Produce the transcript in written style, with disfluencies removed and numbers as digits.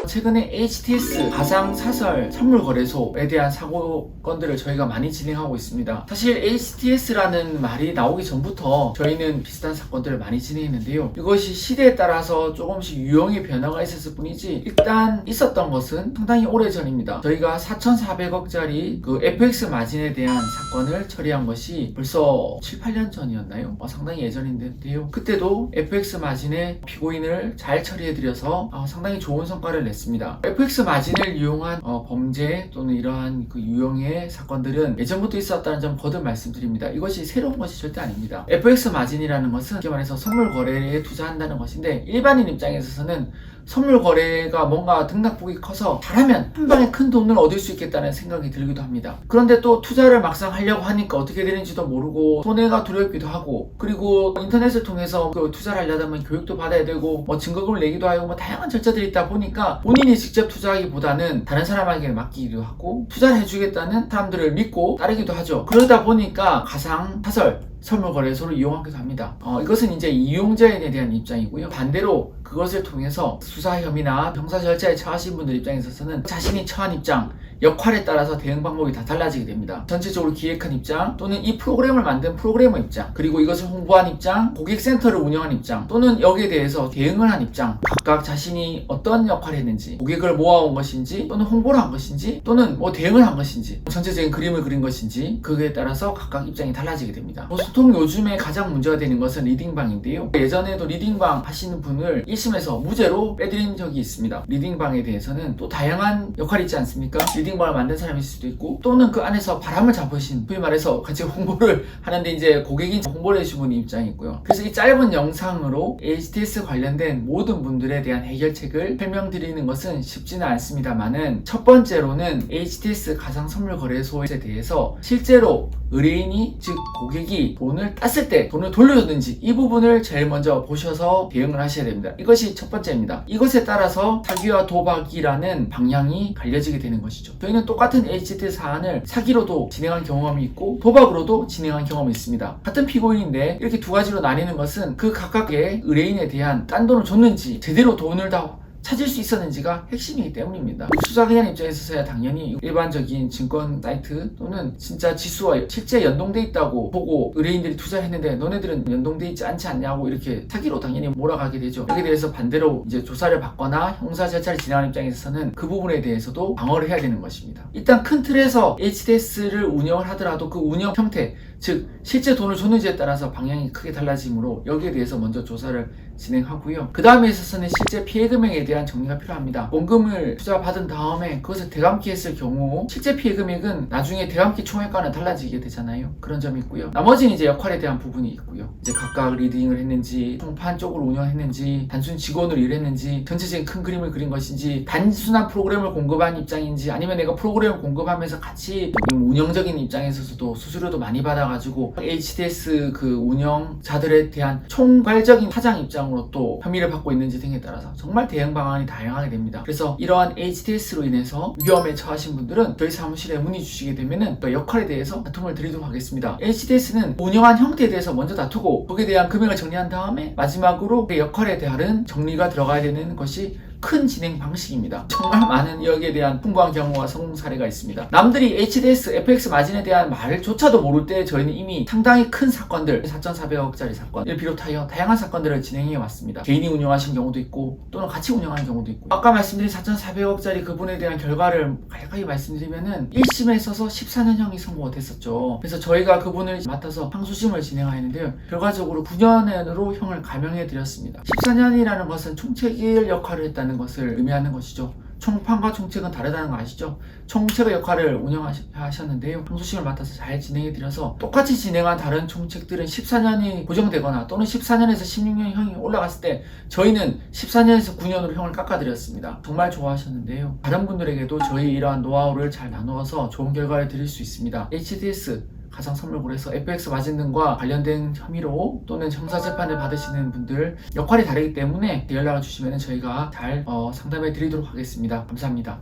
최근에 HTS 가상사설 선물거래소에 대한 사건들을 저희가 많이 진행하고 있습니다. 사실 HTS라는 말이 나오기 전부터 저희는 비슷한 사건들을 많이 진행했는데요. 이것이 시대에 따라서 조금씩 유형의 변화가 있었을 뿐이지 일단 있었던 것은 상당히 오래전입니다. 저희가 4,400억짜리 그 FX 마진에 대한 사건을 처리한 것이 벌써 7, 8년 전이었나요? 상당히 예전인데요. 그때도 FX 마진의 피고인을 잘 처리해드려서 상당히 좋은 성과를 냈습니다. FX 마진을 이용한 범죄 또는 이러한 그 유형의 사건들은 예전부터 있었다는 점 거듭 말씀드립니다. 이것이 새로운 것이 절대 아닙니다. FX 마진이라는 것은 쉽게 말해서 선물 거래에 투자한다는 것인데 일반인 입장에 있어서는 선물 거래가 뭔가 등락폭이 커서 잘하면 한 방에 큰 돈을 얻을 수 있겠다는 생각이 들기도 합니다. 그런데 또 투자를 막상 하려고 하니까 어떻게 되는지도 모르고 손해가 두렵기도 하고, 그리고 인터넷을 통해서 그 투자를 하려면 교육도 받아야 되고 증거금을 내기도 하고 다양한 절차들이 있다 보니까 본인이 직접 투자하기보다는 다른 사람에게 맡기기도 하고 투자를 해주겠다는 사람들을 믿고 따르기도 하죠. 그러다 보니까 가상사설 선물거래소를 이용하기도 합니다. 이것은 이제 이용자에 대한 입장이고요. 반대로 그것을 통해서 수사 혐의나 형사 절차에 처하신 분들 입장에 있어서는 자신이 처한 입장, 역할에 따라서 대응 방법이 다 달라지게 됩니다. 전체적으로 기획한 입장, 또는 이 프로그램을 만든 프로그래머 입장, 그리고 이것을 홍보한 입장, 고객센터를 운영한 입장, 또는 여기에 대해서 대응을 한 입장, 각각 자신이 어떤 역할을 했는지, 고객을 모아온 것인지, 또는 홍보를 한 것인지, 또는 대응을 한 것인지, 전체적인 그림을 그린 것인지, 그거에 따라서 각각 입장이 달라지게 됩니다. 보통 요즘에 가장 문제가 되는 것은 리딩방인데요. 예전에도 리딩방 하시는 분을 1심에서 무죄로 빼드린 적이 있습니다. 리딩방에 대해서는 또 다양한 역할이 있지 않습니까? 리딩방을 만든 사람일 수도 있고, 또는 그 안에서 바람을 잡으신, 소위 말해서 같이 홍보를 하는데 이제 고객이 홍보를 해주신 분이 입장이 있고요. 그래서 이 짧은 영상으로 HTS 관련된 모든 분들에 대한 해결책을 설명드리는 것은 쉽지는 않습니다만은, 첫 번째로는 HTS 가상선물거래소에 대해서 실제로 의뢰인이, 즉 고객이 돈을 땄을 때 돈을 돌려줬는지 이 부분을 제일 먼저 보셔서 대응을 하셔야 됩니다. 이것이 첫 번째입니다. 이것에 따라서 사기와 도박이라는 방향이 갈려지게 되는 것이죠. 저희는 똑같은 HTS 사안을 사기로도 진행한 경험이 있고 도박으로도 진행한 경험이 있습니다. 같은 피고인인데 이렇게 두 가지로 나뉘는 것은 그 각각의 의뢰인에 대한 딴 돈을 줬는지 제대로 돈을 다 찾을 수 있었는지가 핵심이기 때문입니다. 수사기관 입장에 있어서야 당연히 일반적인 증권 사이트 또는 진짜 지수와 실제 연동돼 있다고 보고 의뢰인들이 투자했는데 너네들은 연동돼 있지 않지 않냐고 이렇게 사기로 당연히 몰아가게 되죠. 여기에 대해서 반대로 이제 조사를 받거나 형사 절차를 진행하는 입장에 있어서는 그 부분에 대해서도 방어를 해야 되는 것입니다. 일단 큰 틀에서 HTS를 운영을 하더라도 그 운영 형태, 즉 실제 돈을 줬는지에 따라서 방향이 크게 달라지므로 여기에 대해서 먼저 조사를 진행하고요. 그 다음에 있어서는 실제 피해 금액에 대한 정리가 필요합니다. 원금을 투자받은 다음에 그것을 대감기 했을 경우 실제 피해 금액은 나중에 대감기 총액과는 달라지게 되잖아요. 그런 점이 있고요. 나머지는 이제 역할에 대한 부분이 있고요. 이제 각각 리딩을 했는지, 총판 쪽으로 운영했는지, 단순 직원으로 일했는지, 전체적인 큰 그림을 그린 것인지, 단순한 프로그램을 공급한 입장인지, 아니면 내가 프로그램을 공급하면서 같이 운영적인 입장에서도 수수료도 많이 받아가지고 HTS 그 운영자들에 대한 총괄적인 사장 입장으로 또 혐의를 받고 있는지 등에 따라서 정말 대응 방안이 다양하게 됩니다. 그래서 이러한 HTS로 인해서 위험에 처하신 분들은 저희 사무실에 문의 주시게 되면은 그 역할에 대해서 다툼을 드리도록 하겠습니다. HTS는 운영한 형태에 대해서 먼저 다투고 거기에 대한 금액을 정리한 다음에 마지막으로 그 역할에 대한 정리가 들어가야 되는 것이 큰 진행 방식입니다. 정말 많은 여기에 대한 풍부한 경우와 성공 사례가 있습니다. 남들이 HTS, FX 마진에 대한 말조차도 모를 때 저희는 이미 상당히 큰 사건들, 4,400억짜리 사건을 비롯하여 다양한 사건들을 진행해 왔습니다. 개인이 운영하신 경우도 있고 또는 같이 운영하는 경우도 있고, 아까 말씀드린 4,400억짜리 그분에 대한 결과를 간략하게 말씀드리면은 1심에 있어서 14년형이 선고가 됐었죠. 그래서 저희가 그분을 맡아서 항소심을 진행하였는데요. 결과적으로 9년으로 형을 감형해 드렸습니다. 14년이라는 것은 총책일 역할을 했다는 것을 의미하는 것이죠. 총판과 총책은 다르다는 거 아시죠? 총책의 역할을 운영하셨는데요. 항소심을 맡아서 잘 진행해드려서 똑같이 진행한 다른 총책들은 14년이 고정되거나 또는 14년에서 16년 형이 올라갔을 때 저희는 14년에서 9년으로 형을 깎아드렸습니다. 정말 좋아하셨는데요. 다른 분들에게도 저희 이러한 노하우를 잘 나누어서 좋은 결과를 드릴 수 있습니다. HTS 가상선물거래소, FX 마진 등과 관련된 혐의로 또는 형사재판을 받으시는 분들 역할이 다르기 때문에 연락을 주시면 저희가 잘 상담해 드리도록 하겠습니다. 감사합니다.